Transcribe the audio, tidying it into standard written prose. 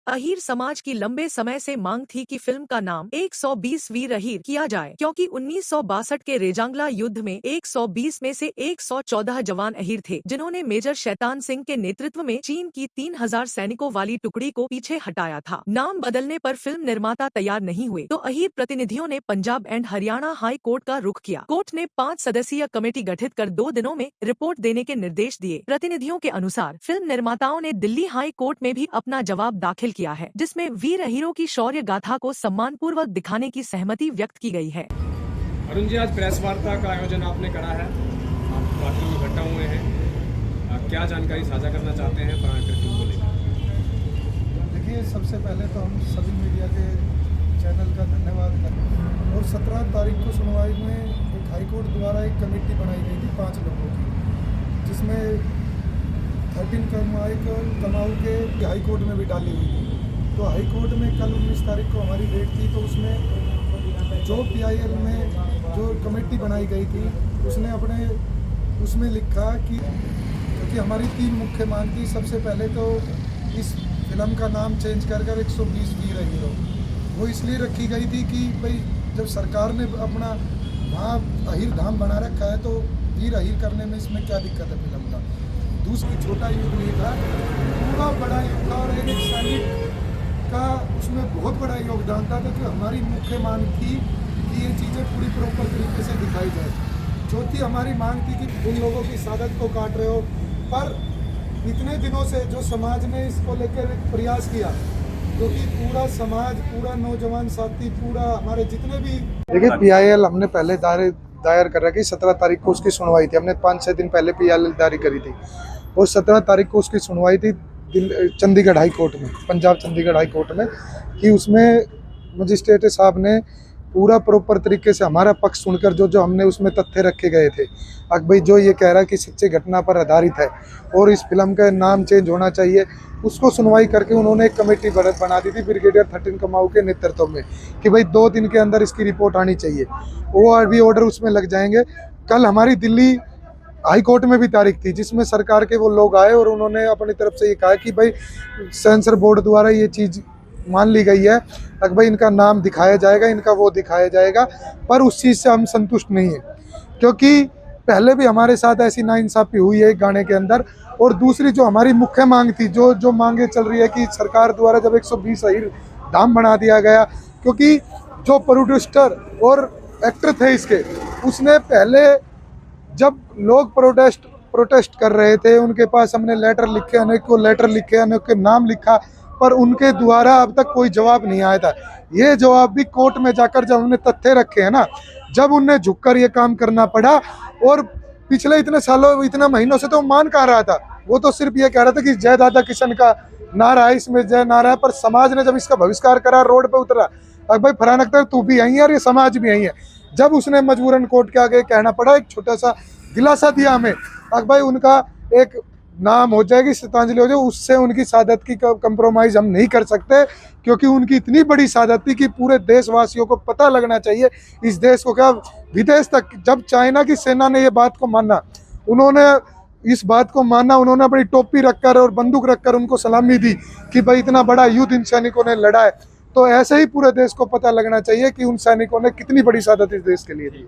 अहीर समाज की लंबे समय से मांग थी कि फिल्म का नाम 120 वीर अहीर किया जाए, क्योंकि 1962 के रेजांगला युद्ध में 120 में से 114 जवान अहीर थे, जिन्होंने मेजर शैतान सिंह के नेतृत्व में चीन की 3000 सैनिकों वाली टुकड़ी को पीछे हटाया था। नाम बदलने पर फिल्म निर्माता तैयार नहीं हुए तो अहीर प्रतिनिधियों ने Punjab and Haryana high court का रुख किया। कोर्ट ने 5 सदस्यीय कमेटी गठित कर 2 दिनों में रिपोर्ट देने के निर्देश दिए। प्रतिनिधियों के अनुसार फिल्म निर्माताओं ने दिल्ली हाई कोर्ट में भी अपना जवाब दाखिल किया है, जिसमें वीर अहीरों की शौर्य गाथा को सम्मानपूर्वक दिखाने की सहमति व्यक्त की गई है। अरुण जी, आज प्रेस वार्ता का आयोजन आपने करा है, आप पार्टी में इकट्ठा हुए हैं, क्या जानकारी साझा करना चाहते हैं प्राणकर फिल्म को लेकर? देखिए, सबसे पहले तो हम सभी मीडिया के चैनल का धन्यवाद करें। और 17 तारीख को सुनवाई में एक हाईकोर्ट द्वारा एक कमेटी बनाई गई थी 5 लोगों की, जिसमें 13 कमाऊ के हाई कोर्ट में भी डाली हुई थी। तो हाई कोर्ट में कल 19 तारीख को हमारी डेट थी, तो उसमें जो PIL में जो कमेटी बनाई गई थी उसमें लिखा कि क्योंकि हमारी 3 मुख्य मांग थी। सबसे पहले तो इस फिल्म का नाम चेंज कर 120 वीर अहीर, वो इसलिए रखी गई थी कि भाई जब सरकार ने अपना वहाँ अहीर धाम बना रखा है तो वीर अहीर करने में इसमें क्या दिक्कत है फिल्म का। दूसरी छोटा युद्ध नहीं था, पूरा बड़ा युद्ध था और एक सैनिक का उसमें बहुत बड़ा योगदान था। तो हमारी मुख्य मांग थी कि ये चीज़ें पूरी प्रॉपर तरीके से दिखाई जाए। चौथी हमारी मांग थी कि उन लोगों की शहादत को काट रहे हो, पर इतने दिनों से जो समाज ने इसको लेकर प्रयास किया, क्योंकि पूरा समाज, पूरा नौजवान साथी, पूरा हमारे जितने भी देखिए PIL हमने पहले दायर कर रखी। 17 तारीख को उसकी सुनवाई थी, हमने 5-6 दिन पहले PIL दायर करी थी और 17 तारीख को उसकी सुनवाई थी चंडीगढ़ हाई कोर्ट में, पंजाब चंडीगढ़ हाई कोर्ट में, कि उसमें मजिस्ट्रेट साहब ने पूरा प्रॉपर तरीके से हमारा पक्ष सुनकर जो हमने उसमें तथ्य रखे गए थे, अब भाई जो ये कह रहा है कि सच्ची घटना पर आधारित है और इस फिल्म का नाम चेंज होना चाहिए, उसको सुनवाई करके उन्होंने एक कमेटी बना दी थी ब्रिगेडियर 13 कमाऊ के नेतृत्व में कि भाई 2 दिन के अंदर इसकी रिपोर्ट आनी चाहिए। वो भी ऑर्डर उसमें लग जाएंगे। कल हमारी दिल्ली हाई कोर्ट में भी तारीख थी, जिसमें सरकार के वो लोग आए और उन्होंने अपनी तरफ से ये कहा कि भाई सेंसर बोर्ड द्वारा ये चीज़ मान ली गई है, अगर भाई इनका नाम दिखाया जाएगा, इनका वो दिखाया जाएगा, पर उस चीज़ से हम संतुष्ट नहीं हैं, क्योंकि पहले भी हमारे साथ ऐसी नाइंसाफ़ी हुई है एक गाने के अंदर। और दूसरी जो हमारी मुख्य मांग थी, जो मांगे चल रही है कि सरकार द्वारा जब 120 अहीर धाम बना दिया गया, क्योंकि जो प्रोड्यूसर और एक्टर थे इसके, उसने पहले जब लोग प्रोटेस्ट कर रहे थे, उनके पास हमने लेटर लिखे, अनेकों लेटर लिखे, अनेकों नाम लिखा, पर उनके द्वारा अब तक कोई जवाब नहीं आया था। ये जवाब भी कोर्ट में जाकर जब हमने तथ्य रखे हैं ना, जब उन्हें झुककर ये काम करना पड़ा। और पिछले इतने सालों, इतने महीनों से तो मान कह रहा था, वो तो सिर्फ ये कह रहा था कि जय दादा किशन का नारा है, इसमें जय नारा है, पर समाज ने जब इसका बहिष्कार करा, रोड पे उतरा, अब भाई फरहान अख्तर तू भी यहीं है और ये समाज भी यहीं है, जब उसने मजबूरन कोर्ट के आगे कहना पड़ा, एक छोटा सा दिलासा दिया हमें, अब भाई उनका एक नाम हो जाएगी, श्रद्धांजलि हो जाए, उससे उनकी शहादत की कंप्रोमाइज़ हम नहीं कर सकते, क्योंकि उनकी इतनी बड़ी शहादत थी कि पूरे देशवासियों को पता लगना चाहिए, इस देश को क्या विदेश तक। जब चाइना की सेना ने ये बात को माना, उन्होंने इस बात को माना, उन्होंने अपनी टोपी रखकर और बंदूक रखकर उनको सलामी दी कि भाई इतना बड़ा युद्ध इन सैनिकों ने लड़ा है। तो ऐसे ही पूरे देश को पता लगना चाहिए कि उन सैनिकों ने कितनी बड़ी शहादत इस देश के लिए दी।